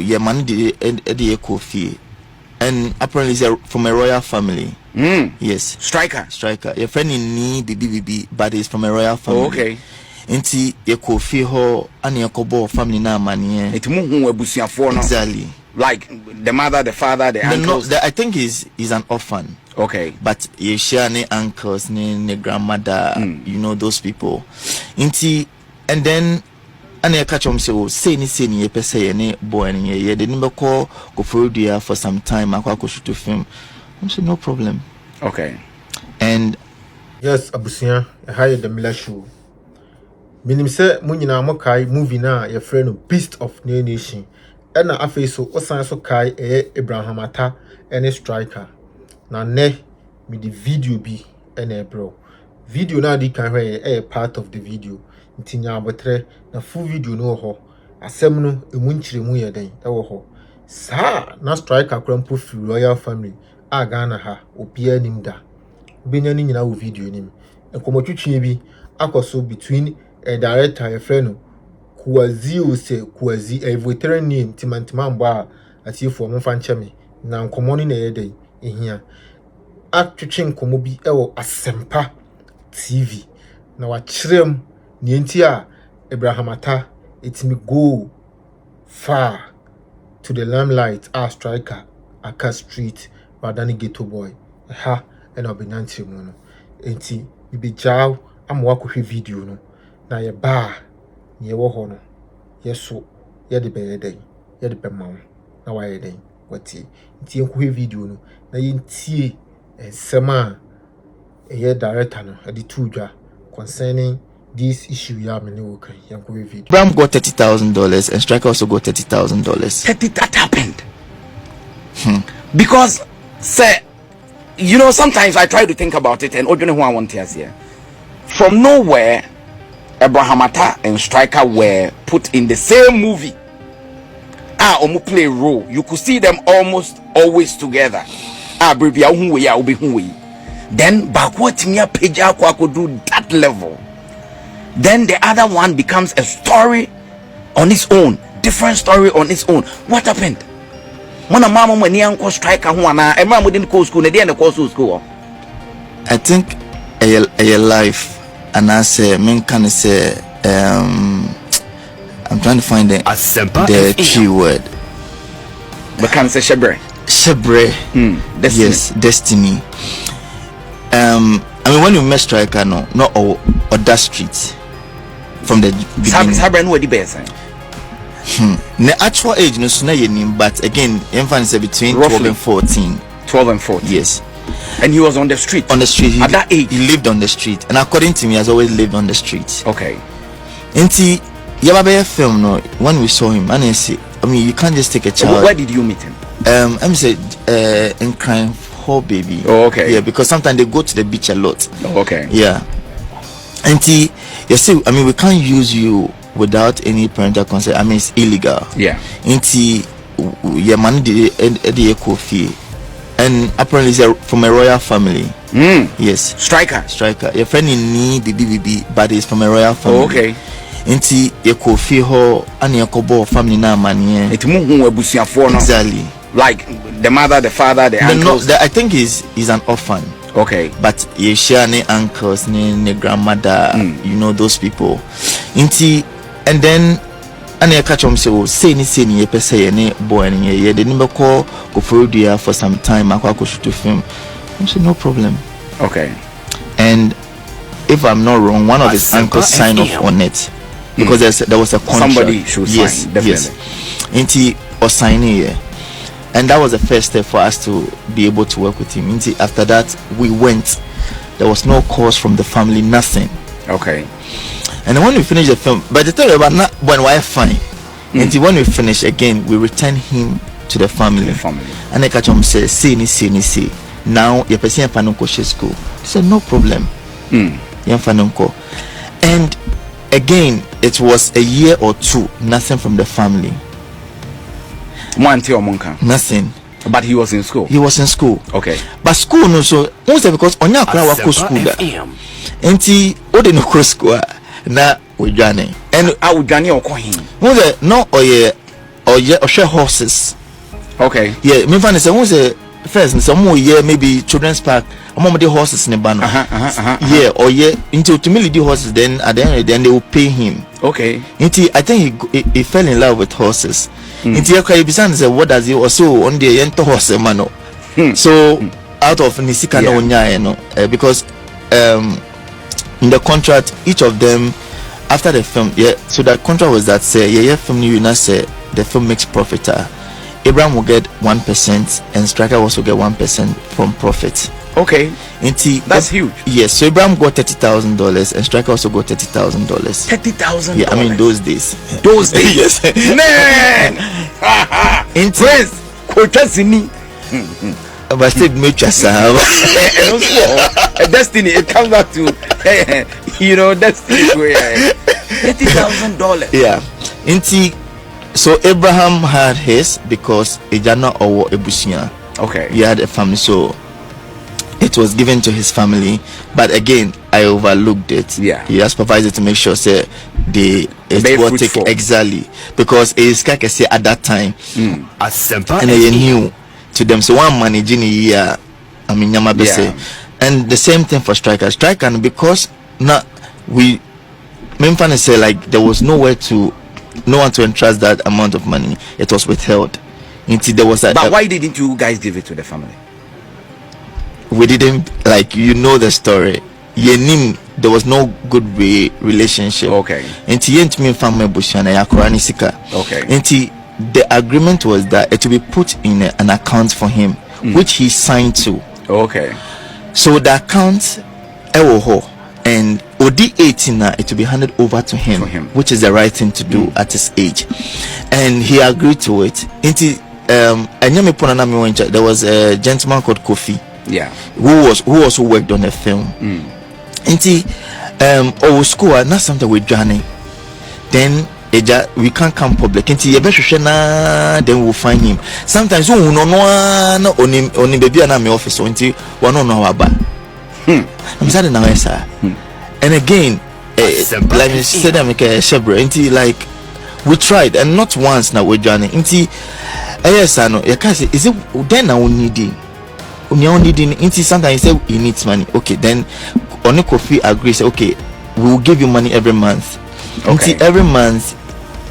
your man the coffee, and apparently he's from a royal family. Yes, striker. Your friend in need BBB, but he's from a royal family. Okay. Nti your coffee ho and your kobo family na money. Exactly. Like the mother, the father, the uncles. I think he's an orphan. Okay. But you share ne uncles, ne grandmother, you know those people. Nti and then and I catch him say ni ye pese ne boy ni ye de nimbe ko go for some time akwa shoot to film. I'm say no problem. Okay. And yes, abusia higher the Miller show. Minim say mu nyina mo kai movie na your friend Beast of No Nation. And na afi so osan so kai Abraham Ata any striker. Na ne me the video bi bro. Video na di kan hwe part of the video. Ntinya abotre na full video no ho. Asem no emu nchiremu ye den ho. Sa na striker krampo fi royal family a Ghana ha obi anim da. Benya ni nyina wo video nim. Enkomotwetwe bi akoso between a director a friend Kwazi a veteran Timantiman bar at you for Monfanchemi. Now common in a day in here. Acting Komobi Ewo Asempa TV. Now a chrim Nientia Abraham Ata. It's me go far to the limelight our striker Aka Street Badani Ghetto Boy. Ha and I'll be Natio mono. Enti you be jaw I'm walking video no. Na ye ba ye wo ho no yeso ye de be den ye de be ma na wa ye den wati nti enko video no na ye ntie ensem a ye director no ade tudwa concerning this issue ya me ne wo kan yenko video. Bram got $30,000 and Striker also got $30,000. That happened. Because say you know sometimes I try to think about it and who I want to here. From nowhere Abraham Ata and Striker were put in the same movie. Omu play a role. You could see them almost always together. Then backward me page could do that level. Then the other one becomes a story on its own, different story on its own. What happened? When a mama when young Striker who a mama didn't go school, they didn't go school. I think a life. And I say, men can say, I'm trying to find the key word. But can say shebre. Destiny. Yes, destiny. I mean, when you met Striker, no, not or that street from the beginning. Sabre no the best. The actual age no sooner your name, but again, emphasis between roughly 12 and 14. Yes. And he was on the street. On the street. At that age. He lived on the street. And according to me, he has always lived on the street. Okay. And see, Yababe film, no, when we saw him, and I say, I mean, you can't just take a child. Where did you meet him? I'm say, in crime hall, baby. Oh, okay. Yeah, because sometimes they go to the beach a lot. Oh, okay. Yeah. And see, you see, I mean, we can't use you without any parental consent. I mean, it's illegal. Yeah. And see, your man did the coffee. And apparently he's from a royal family. Yes. Striker. Your friend in need BBB, but he's from a royal family. Oh, okay. Nti your coffee ho and your kobo family na money. Exactly. Like the mother, the father, the uncles. I think he's an orphan. Okay. But you share ne uncles, ne grandmother, you know those people. Nti and then and I catch him say ni ye pese ne boy ni ye de nimbe ko go for some time akwa shoot to film. I say no problem. Okay. And if I'm not wrong, one of his uncles signed off on it because there was a contract. Somebody should sign, definitely. Yes. And he was signing here. And that was the first step for us to be able to work with him. And after that, we went. There was no cause from the family, nothing. Okay. And when we finished the film, by the time about not when we're fine. And when we finish again, we return him to the family. And I catch him say, now your person Fanunko school. He said, no problem. And again, it was a year or two, nothing from the family. Nothing. But he was in school. He was in school. Okay. But school no so because on your school da. Enti o de no school na ojane. And I would Johnny or coin. No oye or share horses. Okay. Yeah, me find say who's a first some more year maybe children's park. I'm the horses in the banner. Yeah, or yeah, into to me the horses. Then at the end of the day, then they will pay him. Okay. Into I think he fell in love with horses. Into your cry say what does he also on the enter horse man. So out of Nisika no nya because in the contract each of them after the film so that contract was that say film you not say the film makes profit. Abraham will get 1% and Striker also get 1% from profit. Okay. That's huge. Yes, so Abraham got $30,000 and Striker also got $30,000. $30,000. Yeah, I mean those days. Those days. Yes. Man. Prince. Quotazini. But still make and also destiny. It comes back to destiny. $30,000. Yeah. So Abraham had his because Ejana or Ebusia. Okay. He had a family, so it was given to his family. But again, I overlooked it. Yeah. He has provided to make sure say it will take exactly because it is like I say at that time. And they knew to them. So one managing a year, I mean Yamabese. And the same thing for Striker. Striker, because now we Memphis say like there was no one to entrust that amount of money. It was withheld until there was but why didn't you guys give it to the family? We didn't, like, the story. There was no good relationship. Okay. Until me family bushana yakurani sika. Okay. Until the agreement was that it will be put in an account for him, which he signed to. Okay. So the account ewoho and OD 18 it will be handed over to him, which is the right thing to do at his age, and he agreed to it. There was a gentleman called Kofi, who also worked on the film. School not something with Johnny. Then we can't come public. Then we'll find him. Sometimes we no only baby and my office. One no about. I'm sorry now, sir. And again, like I said, I'm like we tried, and not once now we're joining. Yes, I know. Is it then now needing? Sometimes say he needs money. Okay, then Oni Kofi agrees. Okay, we will give you money every month. Okay. Every month,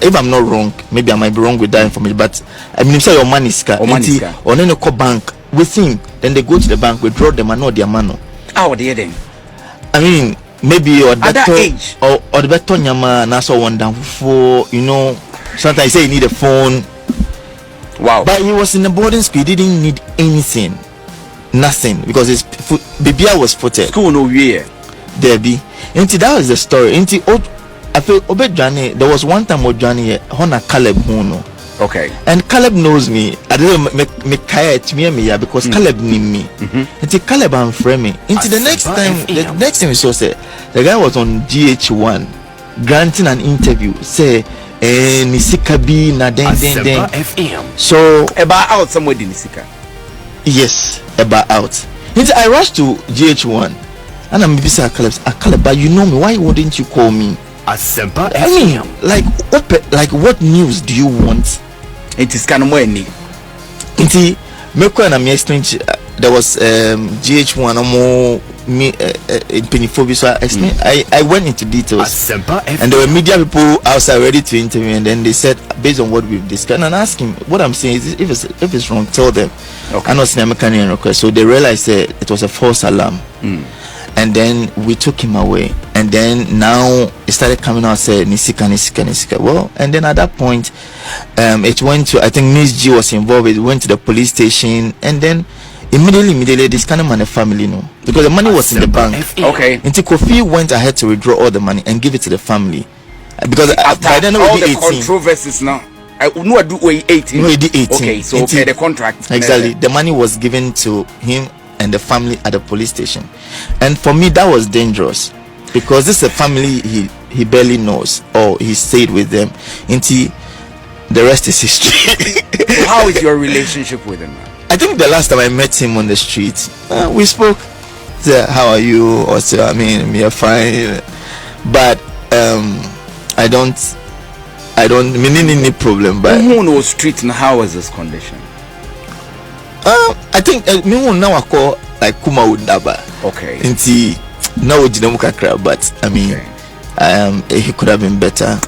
if I'm not wrong, maybe I might be wrong with that information, but I mean, say your money is car. Or then call bank with him. Then they go to the bank, withdraw them and not their money. Oh, dear then. I mean, maybe or at that age, or the better nyama na so one down for sometimes say you need a phone. Wow. But he was in the boarding school, he didn't need anything, nothing, because his BBI was footed. School no year. There be. That was the story. I feel Obed there was one time with Johnny Hona Caleb Huno. Okay. And Caleb knows me. I don't make kaya to me because Caleb knew me. Until Caleb and framing. Into the next time we saw say the guy was on GH1 granting an interview. Say Nisika be na den. So about out somewhere in Nisika. Yes, about out. I rushed to GH1 and I'm busy Caleb, but you know me, why wouldn't you call me? I mean, like what news do you want? It is kind of more any. There was GH1 more me pennyphobia. So I went into details, and there were media people outside ready to interview, and then they said based on what we've discussed, and ask him what I'm saying is if it's wrong, tell them. Okay. I know it's American request, so they realized it was a false alarm. And then we took him away, and then now it started coming out said Nisika. Well, and then at that point it went to, I think Miss G was involved. It went to the police station, and then immediately this kind of man, the family because the money was in the bank. Okay. Until Kofi went ahead to withdraw all the money and give it to the family, because by then all the controversies now. I do 18. No, he did 18. Okay, so the contract. Exactly. The money was given to him and the family at the police station, and for me that was dangerous because this is a family he barely knows, or he stayed with them until the rest is history. So how is your relationship with him? I think the last time I met him on the street, we spoke. Said, how are you? Or say, I mean, we are fine, but I don't I don't mean any problem, but who was street and how was his condition? I think me who now I call like Kuma Udaba. Okay. Inti now Jinamukakra, but I mean he could have been better.